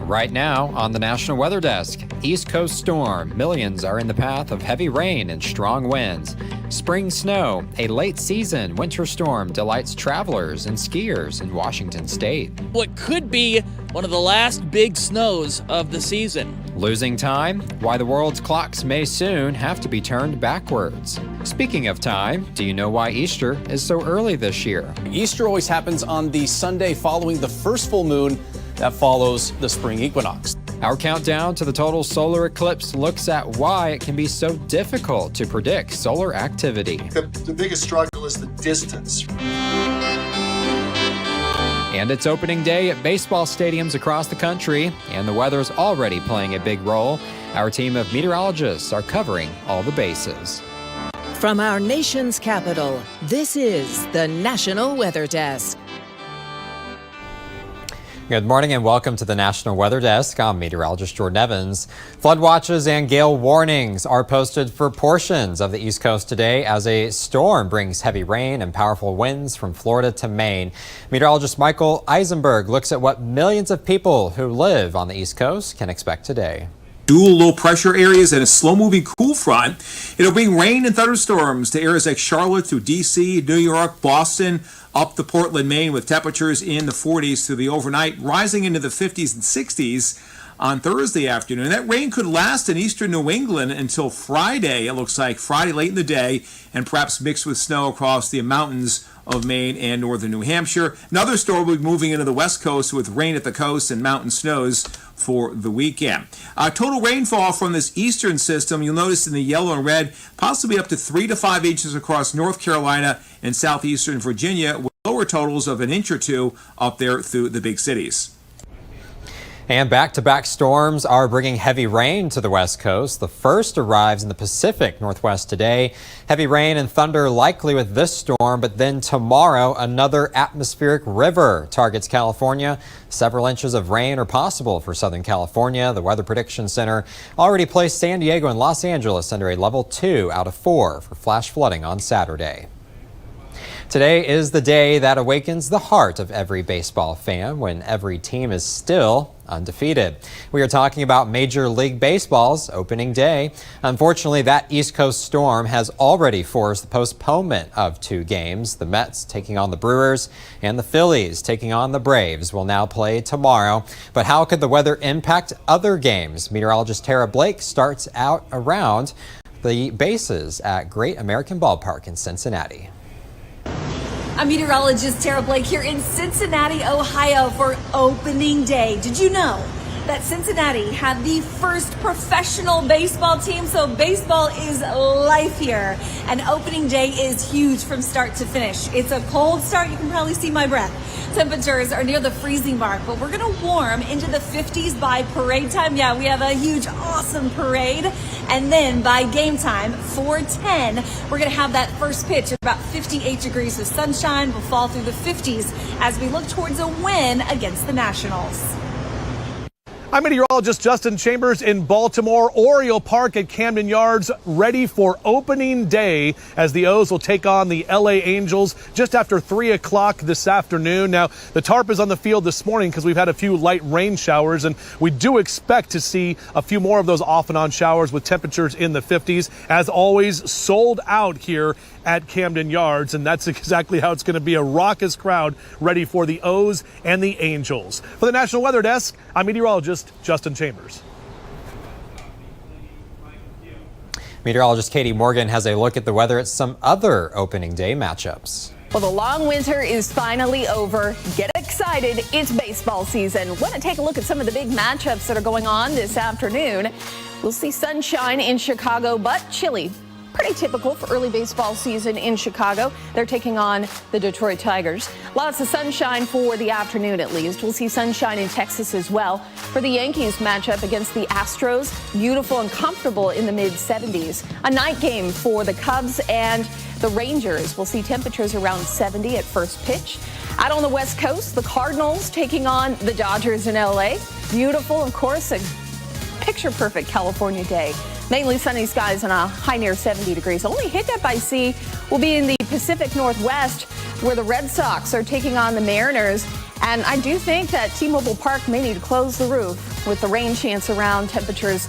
Right now on the National Weather Desk, East Coast storm. Millions are in the path of heavy rain and strong winds. Spring snow. A late season winter storm delights travelers and skiers in Washington state. What could be one of the last big snows of the season. Losing time. Why the world's clocks may soon have to be turned backwards. Speaking of time, do you know why Easter is so early this year? Easter always happens on the Sunday following the first full moon that follows the spring equinox. Our countdown to the total solar eclipse looks at why it can be so difficult to predict solar activity. The biggest struggle is the distance. And it's opening day at baseball stadiums across the country, and the weather's already playing a big role. Our team of meteorologists are covering all the bases. From our nation's capital, this is the National Weather Desk. Good morning and welcome to the National Weather Desk. I'm meteorologist Jordan Evans. Flood watches and gale warnings are posted for portions of the East Coast today as a storm brings heavy rain and powerful winds from Florida to Maine. Meteorologist Michael Eisenberg looks at what millions of people who live on the East Coast can expect today. Dual low pressure areas and a slow-moving cool front. It'll bring rain and thunderstorms to areas like Charlotte through D.C., New York, Boston, up to Portland, Maine, with temperatures in the 40s through the overnight, rising into the 50s and 60s on Thursday afternoon. That rain could last in eastern New England until Friday. It looks like Friday late in the day, and perhaps mixed with snow across the mountains of Maine and northern New Hampshire. Another storm will be moving into the west coast with rain at the coast and mountain snows for the weekend. Total rainfall from this eastern system, you'll notice in the yellow and red, possibly up to 3 to 5 inches across North Carolina and southeastern Virginia, with lower totals of an inch or two up there through the big cities. And back-to-back storms are bringing heavy rain to the west coast. The first arrives in the Pacific Northwest today. Heavy rain and thunder likely with this storm, but then tomorrow another atmospheric river targets California. Several inches of rain are possible for Southern California. The Weather Prediction Center already placed San Diego and Los Angeles under a level 2 out of 4 for flash flooding on Saturday. Today is the day that awakens the heart of every baseball fan when every team is still undefeated. We are talking about Major League Baseball's opening day. Unfortunately, that East Coast storm has already forced the postponement of 2 games. The Mets taking on the Brewers and the Phillies taking on the Braves will now play tomorrow. But how could the weather impact other games? Meteorologist Tara Blake starts out around the bases at Great American Ballpark in Cincinnati. I'm meteorologist Tara Blake here in Cincinnati, Ohio for opening day. Did you know that Cincinnati had the first professional baseball team? So baseball is life here. And opening day is huge from start to finish. It's a cold start. You can probably see my breath. Temperatures are near the freezing mark, but we're going to warm into the 50s by parade time. Yeah, we have a huge, awesome parade. And then by game time, 4:10, we're going to have that first pitch at about 58 degrees with sunshine. We'll fall through the 50s as we look towards a win against the Nationals. I'm meteorologist Justin Chambers in Baltimore. Oriole Park at Camden Yards ready for opening day as the O's will take on the LA Angels just after 3 o'clock this afternoon. Now, the tarp is on the field this morning because we've had a few light rain showers, and we do expect to see a few more of those off and on showers with temperatures in the 50s. As always, sold out here at Camden Yards, and that's exactly how it's going to be, a raucous crowd ready for the O's and the Angels. For the National Weather Desk, I'm meteorologist Justin Chambers. Meteorologist Katie Morgan has a look at the weather at some other opening day matchups. Well, the long winter is finally over. Get excited. It's baseball season. Want to take a look at some of the big matchups that are going on this afternoon. We'll see sunshine in Chicago, but chilly. Pretty typical for early baseball season in Chicago. They're taking on the Detroit Tigers. Lots of sunshine for the afternoon, at least. We'll see sunshine in Texas as well. For the Yankees matchup against the Astros, beautiful and comfortable in the mid-70s. A night game for the Cubs and the Rangers. We'll see temperatures around 70 at first pitch. Out on the West Coast, the Cardinals taking on the Dodgers in LA. Beautiful, of course, a picture-perfect California day. Mainly sunny skies and a high near 70 degrees. Only hiccup I see will be in the Pacific Northwest, where the Red Sox are taking on the Mariners. And I do think that T-Mobile Park may need to close the roof with the rain chance around, temperatures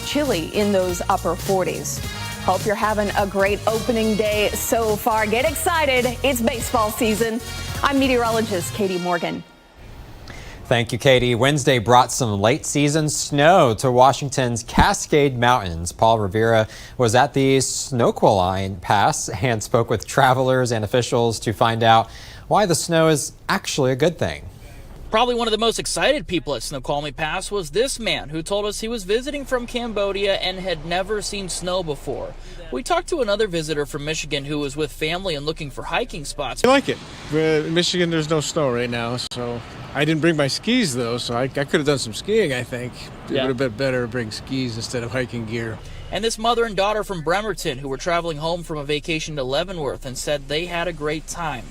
chilly in those upper 40s. Hope you're having a great opening day so far. Get excited. It's baseball season. I'm meteorologist Katie Morgan. Thank you, Katie. Wednesday brought some late season snow to Washington's Cascade Mountains. Paul Rivera was at the Snoqualmie Pass and spoke with travelers and officials to find out why the snow is actually a good thing. Probably one of the most excited people at Snoqualmie Pass was this man who told us he was visiting from Cambodia and had never seen snow before. We talked to another visitor from Michigan who was with family and looking for hiking spots. I like it. In Michigan, there's no snow right now, so I didn't bring my skis, though, so I could have done some skiing, I think. It would have been better to bring skis instead of hiking gear. And this mother and daughter from Bremerton who were traveling home from a vacation to Leavenworth and said they had a great time.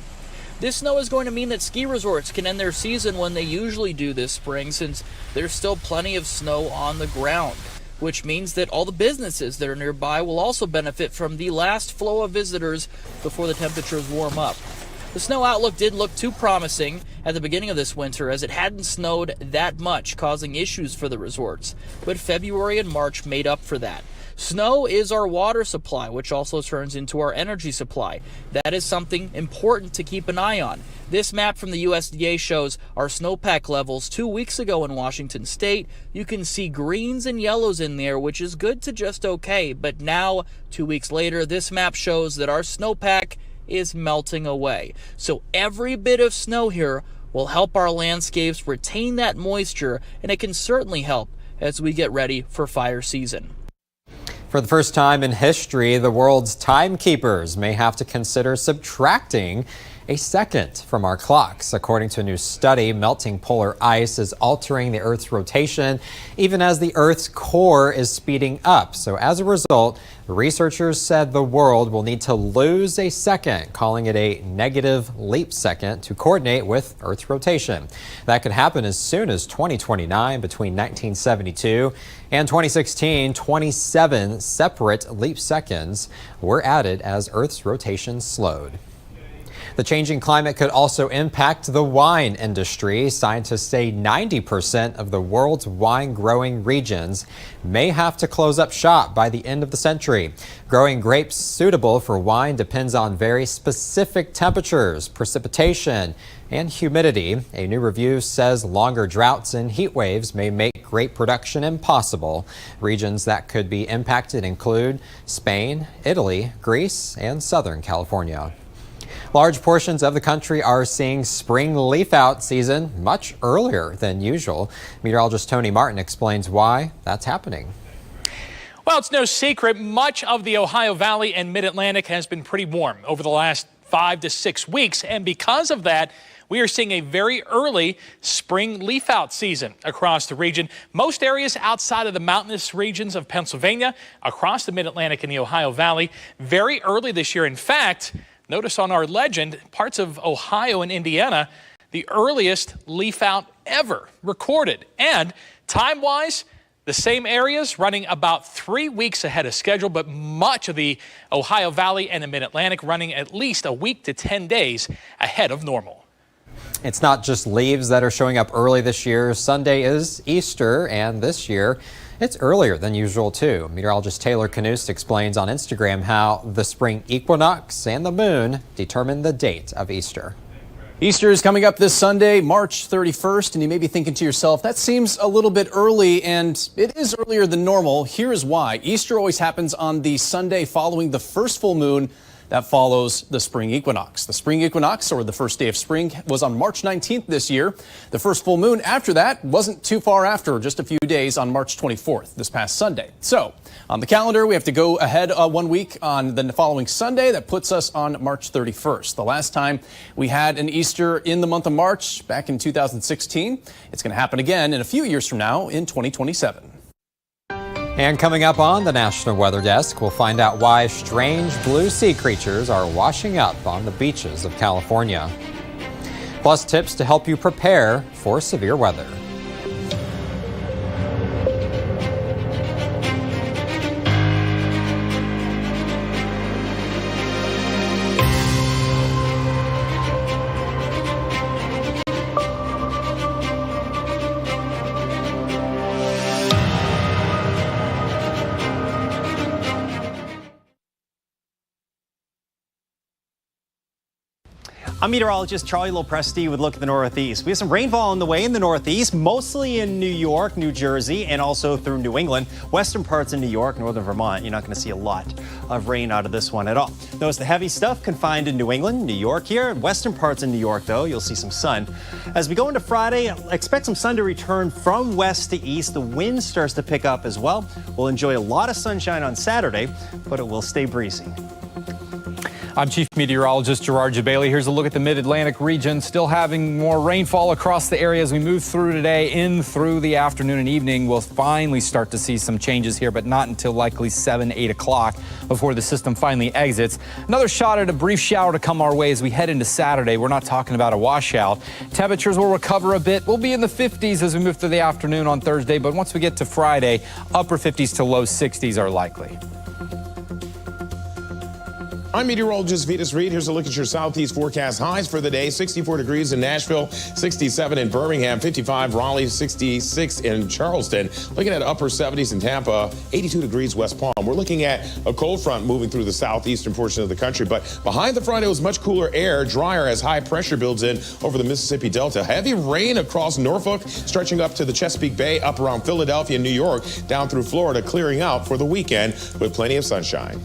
This snow is going to mean that ski resorts can end their season when they usually do this spring, since there's still plenty of snow on the ground, which means that all the businesses that are nearby will also benefit from the last flow of visitors before the temperatures warm up. The snow outlook didn't look too promising at the beginning of this winter, as it hadn't snowed that much, causing issues for the resorts. But February and March made up for that. Snow is our water supply, which also turns into our energy supply. That is something important to keep an eye on. This map from the USDA shows our snowpack levels 2 weeks ago in Washington state. You can see greens and yellows in there, which is good to just okay. But now, 2 weeks later, this map shows that our snowpack is melting away. So every bit of snow here will help our landscapes retain that moisture, and it can certainly help as we get ready for fire season. For the first time in history, the world's timekeepers may have to consider subtracting a second from our clocks. According to a new study, melting polar ice is altering the Earth's rotation, even as the Earth's core is speeding up. So as a result, researchers said the world will need to lose a second, calling it a negative leap second, to coordinate with Earth's rotation. That could happen as soon as 2029. Between 1972 and 2016, 27 separate leap seconds were added as Earth's rotation slowed. The changing climate could also impact the wine industry. Scientists say 90% of the world's wine-growing regions may have to close up shop by the end of the century. Growing grapes suitable for wine depends on very specific temperatures, precipitation, and humidity. A new review says longer droughts and heat waves may make grape production impossible. Regions that could be impacted include Spain, Italy, Greece, and Southern California. Large portions of the country are seeing spring leaf-out season much earlier than usual. Meteorologist Tony Martin explains why that's happening. Well, it's no secret much of the Ohio Valley and Mid-Atlantic has been pretty warm over the last 5 to 6 weeks, and because of that, we are seeing a very early spring leaf-out season across the region. Most areas outside of the mountainous regions of Pennsylvania, across the Mid-Atlantic and the Ohio Valley, very early this year. In fact, notice on our legend, parts of Ohio and Indiana, the earliest leaf out ever recorded. And time-wise, the same areas running about 3 weeks ahead of schedule, but much of the Ohio Valley and the Mid-Atlantic running at least a week to 10 days ahead of normal. It's not just leaves that are showing up early this year. Sunday is Easter, and this year it's earlier than usual, too. Meteorologist Taylor Canoost explains on Instagram how the spring equinox and the moon determine the date of Easter. Easter is coming up this Sunday, March 31st, and you may be thinking to yourself, that seems a little bit early, and it is earlier than normal. Here is why. Easter always happens on the Sunday following the first full moon that follows the spring equinox. The spring equinox, or the first day of spring, was on March 19th this year. The first full moon after that wasn't too far after, just a few days, on March 24th, this past Sunday. So, on the calendar, we have to go ahead 1 week on the following Sunday. That puts us on March 31st. The last time we had an Easter in the month of March, back in 2016. It's going to happen again in a few years from now, in 2027. And coming up on the National Weather Desk, we'll find out why strange blue sea creatures are washing up on the beaches of California. Plus tips to help you prepare for severe weather. I'm meteorologist Charlie Lopresti with a look at the Northeast. We have some rainfall on the way in the Northeast, mostly in New York, New Jersey, and also through New England. Western parts of New York, northern Vermont, you're not going to see a lot of rain out of this one at all. Notice the heavy stuff confined in New England, New York here. Western parts of New York, though, you'll see some sun. As we go into Friday, expect some sun to return from west to east. The wind starts to pick up as well. We'll enjoy a lot of sunshine on Saturday, but it will stay breezy. I'm Chief Meteorologist Gerard Jabali. Here's a look at the mid-Atlantic region. Still having more rainfall across the area as we move through today. In through the afternoon and evening, we'll finally start to see some changes here, but not until likely 7, 8 o'clock before the system finally exits. Another shot at a brief shower to come our way as we head into Saturday. We're not talking about a washout. Temperatures will recover a bit. We'll be in the 50s as we move through the afternoon on Thursday, but once we get to Friday, upper 50s to low 60s are likely. I'm meteorologist Vitas Reed. Here's a look at your southeast forecast. Highs for the day: 64 degrees in Nashville, 67 in Birmingham, 55 Raleigh, 66 in Charleston. Looking at upper 70s in Tampa, 82 degrees West Palm. We're looking at a cold front moving through the southeastern portion of the country, but behind the front it was much cooler air, drier as high pressure builds in over the Mississippi Delta. Heavy rain across Norfolk, stretching up to the Chesapeake Bay, up around Philadelphia and New York, down through Florida, clearing out for the weekend with plenty of sunshine.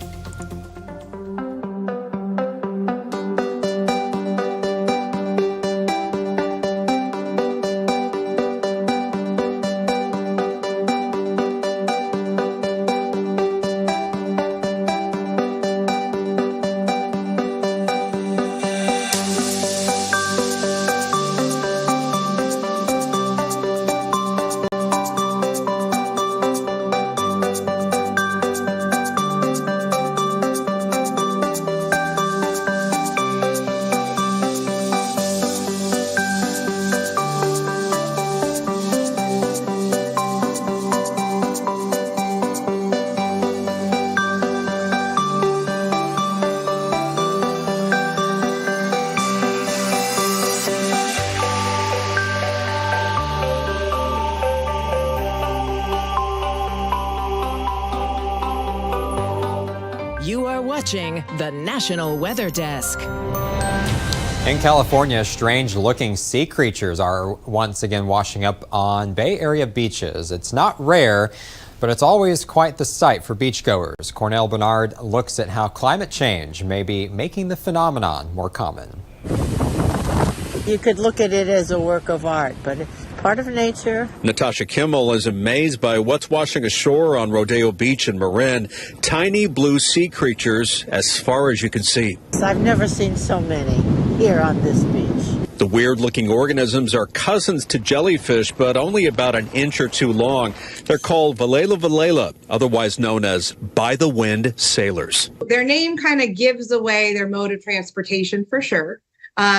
You are watching the National Weather Desk. In California, strange-looking sea creatures are once again washing up on Bay Area beaches. It's not rare, but it's always quite the sight for beachgoers. Cornell Bernard looks at how climate change may be making the phenomenon more common. You could look at it as a work of art, but it's part of nature. Natasha Kimmel is amazed by what's washing ashore on Rodeo Beach in Marin. Tiny blue sea creatures as far as you can see. I've never seen so many here on this beach. The weird-looking organisms are cousins to jellyfish, but only about an inch or two long. They're called Valela, otherwise known as by-the-wind sailors. Their name kind of gives away their mode of transportation for sure.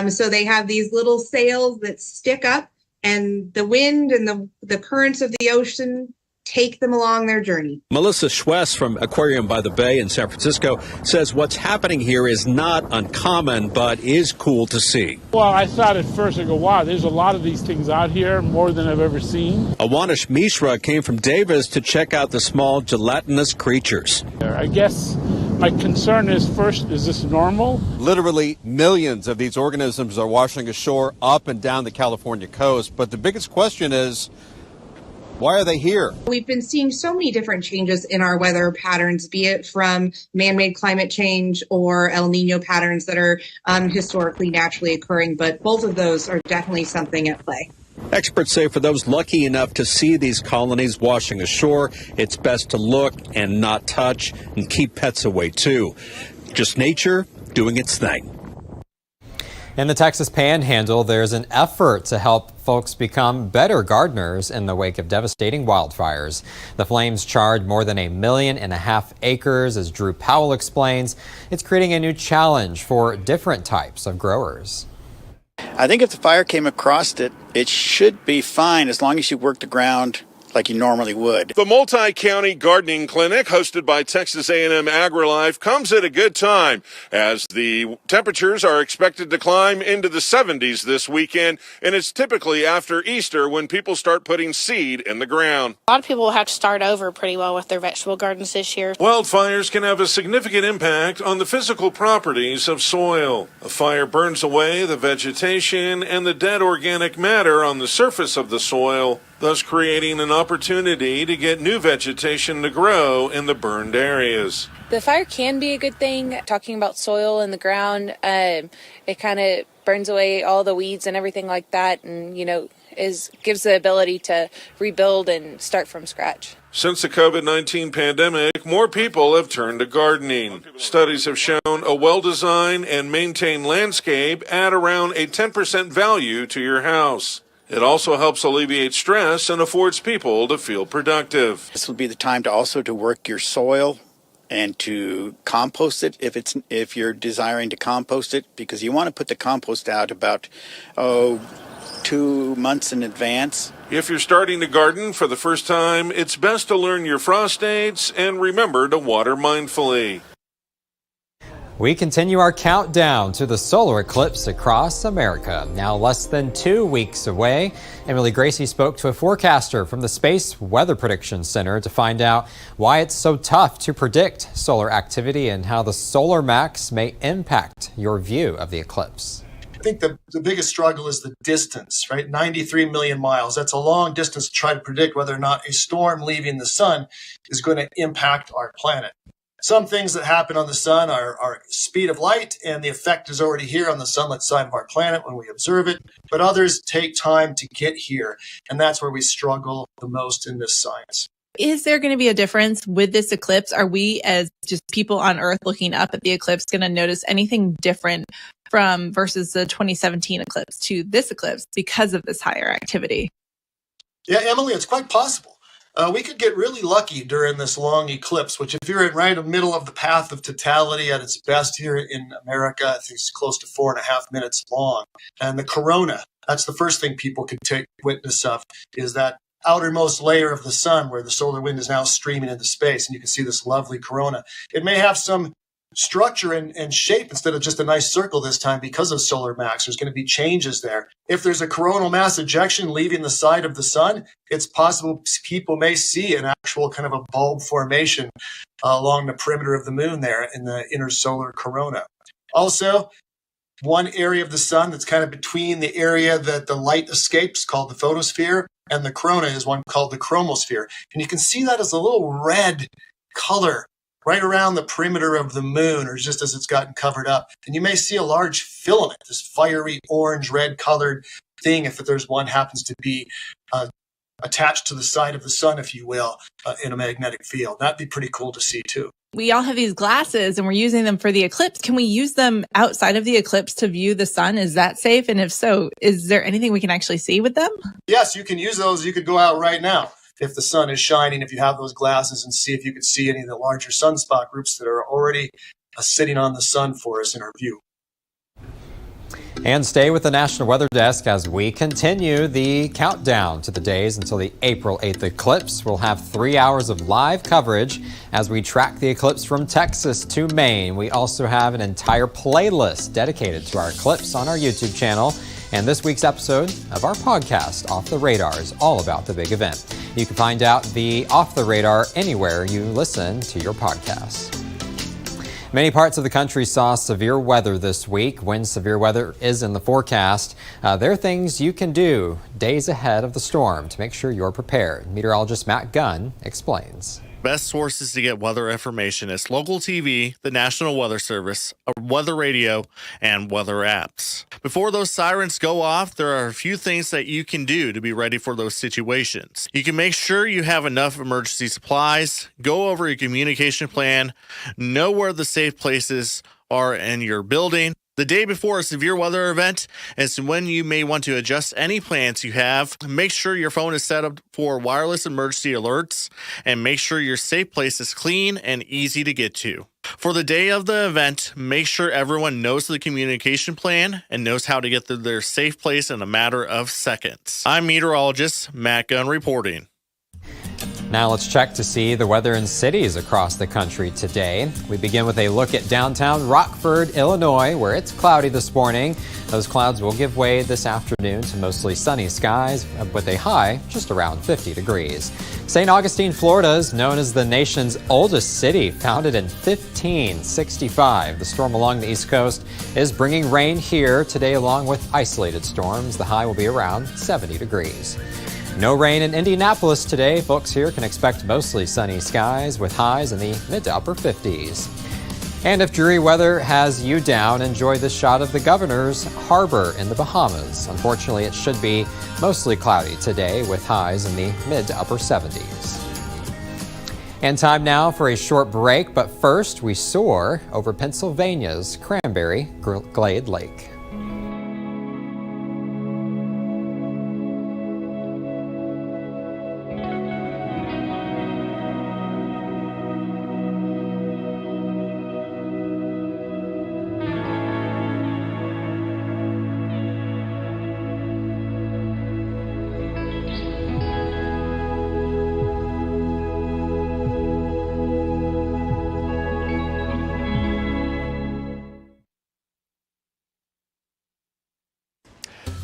So they have these little sails that stick up, and the wind and the currents of the ocean take them along their journey. Melissa Schwess from Aquarium by the Bay in San Francisco says what's happening here is not uncommon, but is cool to see. Well, I thought at first, I go, wow, there's a lot of these things out here, more than I've ever seen. Awanish Mishra came from Davis to check out the small gelatinous creatures. I guess my concern is, first, is this normal? Literally millions of these organisms are washing ashore up and down the California coast, but the biggest question is, why are they here? We've been seeing so many different changes in our weather patterns, be it from man-made climate change or El Nino patterns that are historically naturally occurring, but both of those are definitely something at play. Experts say for those lucky enough to see these colonies washing ashore, it's best to look and not touch and keep pets away too. Just nature doing its thing. In the Texas Panhandle, there's an effort to help folks become better gardeners in the wake of devastating wildfires. The flames charred more than 1.5 million acres, as Drew Powell explains. It's creating a new challenge for different types of growers. I think if the fire came across it, it should be fine as long as you work the ground like you normally would. The multi-county gardening clinic hosted by Texas A&M AgriLife comes at a good time as the temperatures are expected to climb into the 70s this weekend, and it's typically after Easter when people start putting seed in the ground. A lot of people will have to start over pretty well with their vegetable gardens this year. Wildfires can have a significant impact on the physical properties of soil. A fire burns away the vegetation and the dead organic matter on the surface of the soil, thus creating an opportunity to get new vegetation to grow in the burned areas. The fire can be a good thing. Talking about soil in the ground, it kind of burns away all the weeds and everything like that, and gives the ability to rebuild and start from scratch. Since the COVID-19 pandemic, more people have turned to gardening. Studies have shown a well-designed and maintained landscape add around a 10% value to your house. It also helps alleviate stress and affords people to feel productive. This will be the time to also to work your soil and to compost it if you're desiring to compost it, because you want to put the compost out about 2 months in advance. If you're starting to garden for the first time, it's best to learn your frost dates and remember to water mindfully. We continue our countdown to the solar eclipse across America. Now less than 2 weeks away. Emily Gracie spoke to a forecaster from the Space Weather Prediction Center to find out why it's so tough to predict solar activity and how the solar max may impact your view of the eclipse. I think the biggest struggle is the distance, right? 93 million miles. That's a long distance to try to predict whether or not a storm leaving the sun is going to impact our planet. Some things that happen on the sun are speed of light, and the effect is already here on the sunlit side of our planet when we observe it, but others take time to get here, and that's where we struggle the most in this science. Is there going to be a difference with this eclipse? Are we, as just people on Earth looking up at the eclipse, going to notice anything different from versus the 2017 eclipse to this eclipse because of this higher activity? Yeah, Emily, it's quite possible. We could get really lucky during this long eclipse, which if you're in right in the middle of the path of totality at its best here in America, I think it's close to 4.5 minutes long. And the corona, that's the first thing people can take witness of, is that outermost layer of the sun where the solar wind is now streaming into space. And you can see this lovely corona. It may have some structure and shape instead of just a nice circle this time because of solar max. There's going to be changes there. If there's a coronal mass ejection leaving the side of the sun, it's possible people may see an actual kind of a bulb formation along the perimeter of the moon there in the inner solar corona. Also, one area of the sun that's kind of between the area that the light escapes, called the photosphere, and the corona is one called the chromosphere. And you can see that as a little red color right around the perimeter of the moon, or just as it's gotten covered up. And you may see a large filament, this fiery orange-red colored thing, if there's one happens to be attached to the side of the sun, if you will, in a magnetic field. That'd be pretty cool to see too. We all have these glasses and we're using them for the eclipse. Can we use them outside of the eclipse to view the sun? Is that safe? And if so, is there anything we can actually see with them? Yes, you can use those. You could go out right now if the sun is shining, if you have those glasses, and see if you could see any of the larger sunspot groups that are already sitting on the sun for us in our view. And stay with the National Weather Desk as we continue the countdown to the days until the April 8th eclipse. We'll have 3 hours of live coverage as we track the eclipse from Texas to Maine. We also have an entire playlist dedicated to our eclipse on our YouTube channel. And this week's episode of our podcast, Off the Radar, is all about the big event. You can find out the Off the Radar anywhere you listen to your podcasts. Many parts of the country saw severe weather this week. When severe weather is in the forecast, there are things you can do days ahead of the storm to make sure you're prepared. Meteorologist Matt Gunn explains. Best sources to get weather information is local TV, the National Weather Service, weather radio, and weather apps. Before those sirens go off, there are a few things that you can do to be ready for those situations. You can make sure you have enough emergency supplies, go over your communication plan, know where the safe places are in your building. The day before a severe weather event is when you may want to adjust any plans you have. Make sure your phone is set up for wireless emergency alerts, and make sure your safe place is clean and easy to get to. For the day of the event, make sure everyone knows the communication plan and knows how to get to their safe place in a matter of seconds. I'm meteorologist Matt Gunn reporting. Now let's check to see the weather in cities across the country today. We begin with a look at downtown Rockford, Illinois, where it's cloudy this morning. Those clouds will give way this afternoon to mostly sunny skies with a high just around 50 degrees. St. Augustine, Florida is known as the nation's oldest city, founded in 1565. The storm along the East Coast is bringing rain here today along with isolated storms. The high will be around 70 degrees. No rain in Indianapolis today. Folks here can expect mostly sunny skies with highs in the mid to upper 50s. And if dreary weather has you down, enjoy this shot of the Governor's Harbor in the Bahamas. Unfortunately, it should be mostly cloudy today with highs in the mid to upper 70s. And time now for a short break, but first we soar over Pennsylvania's Cranberry Glade Lake.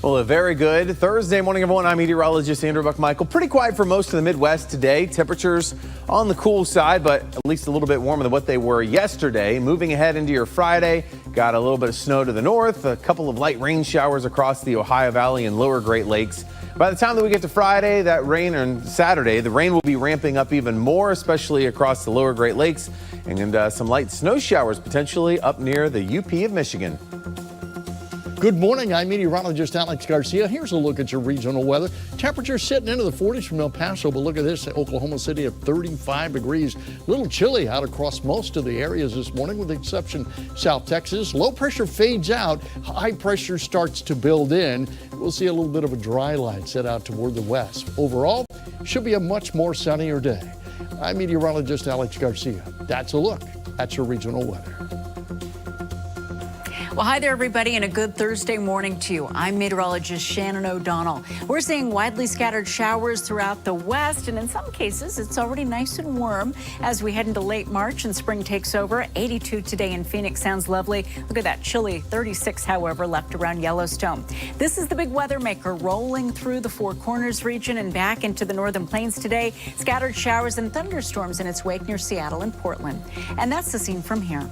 Well, a very good Thursday morning, everyone. I'm meteorologist Andrew Buckmichael. Pretty quiet for most of the Midwest today. Temperatures on the cool side, but at least a little bit warmer than what they were yesterday. Moving ahead into your Friday, got a little bit of snow to the north, a couple of light rain showers across the Ohio Valley and lower Great Lakes. By the time that we get to Friday, that rain, and Saturday, the rain will be ramping up even more, especially across the lower Great Lakes, and some light snow showers potentially up near the UP of Michigan. Good morning, I'm meteorologist Alex Garcia. Here's a look at your regional weather. Temperatures sitting into the 40s from El Paso, but look at this, Oklahoma City at 35 degrees. A little chilly out across most of the areas this morning, with the exception South Texas. Low pressure fades out, high pressure starts to build in. We'll see a little bit of a dry line set out toward the west. Overall, should be a much more sunnier day. I'm meteorologist Alex Garcia. That's a look at your regional weather. Well, hi there, everybody, and a good Thursday morning to you. I'm meteorologist Shannon O'Donnell. We're seeing widely scattered showers throughout the west, and in some cases, it's already nice and warm as we head into late March and spring takes over. 82 today in Phoenix sounds lovely. Look at that chilly 36, however, left around Yellowstone. This is the big weather maker rolling through the Four Corners region and back into the northern plains today. Scattered showers and thunderstorms in its wake near Seattle and Portland. And that's the scene from here.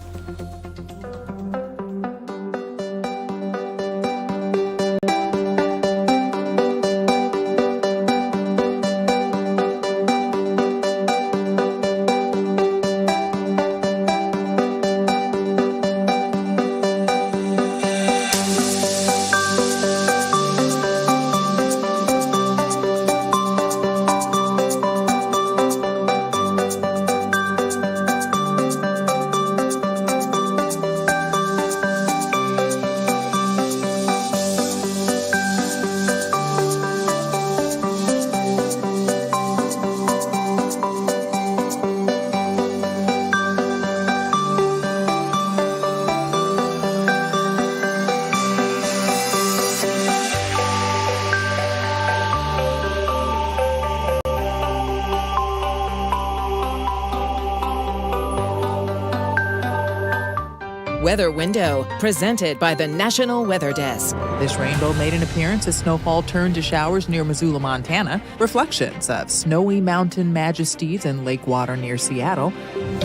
Weather Window, presented by the National Weather Desk. This rainbow made an appearance as snowfall turned to showers near Missoula, Montana. Reflections of snowy mountain majesties and lake water near Seattle.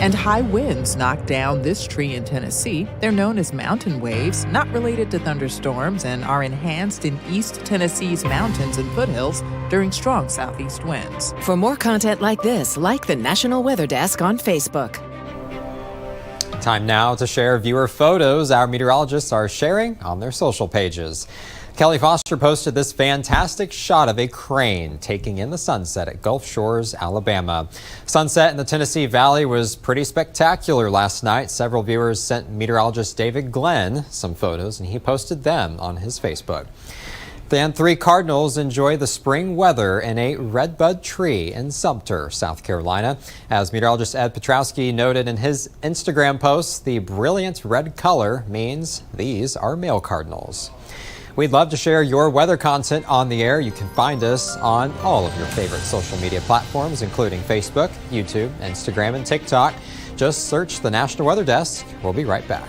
And high winds knocked down this tree in Tennessee. They're known as mountain waves, not related to thunderstorms, and are enhanced in East Tennessee's mountains and foothills during strong southeast winds. For more content like this, like the National Weather Desk on Facebook. Time now to share viewer photos our meteorologists are sharing on their social pages. Kelly Foster posted this fantastic shot of a crane taking in the sunset at Gulf Shores, Alabama. Sunset in the Tennessee Valley was pretty spectacular last night. Several viewers sent meteorologist David Glenn some photos, and he posted them on his Facebook. Then 3 cardinals enjoy the spring weather in a redbud tree in Sumter, South Carolina. As meteorologist Ed Petrowski noted in his Instagram post, the brilliant red color means these are male cardinals. We'd love to share your weather content on the air. You can find us on all of your favorite social media platforms, including Facebook, YouTube, Instagram, and TikTok. Just search the National Weather Desk. We'll be right back.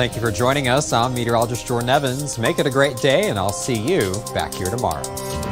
Thank you for joining us. I'm meteorologist Jordan Evans. Make it a great day, and I'll see you back here tomorrow.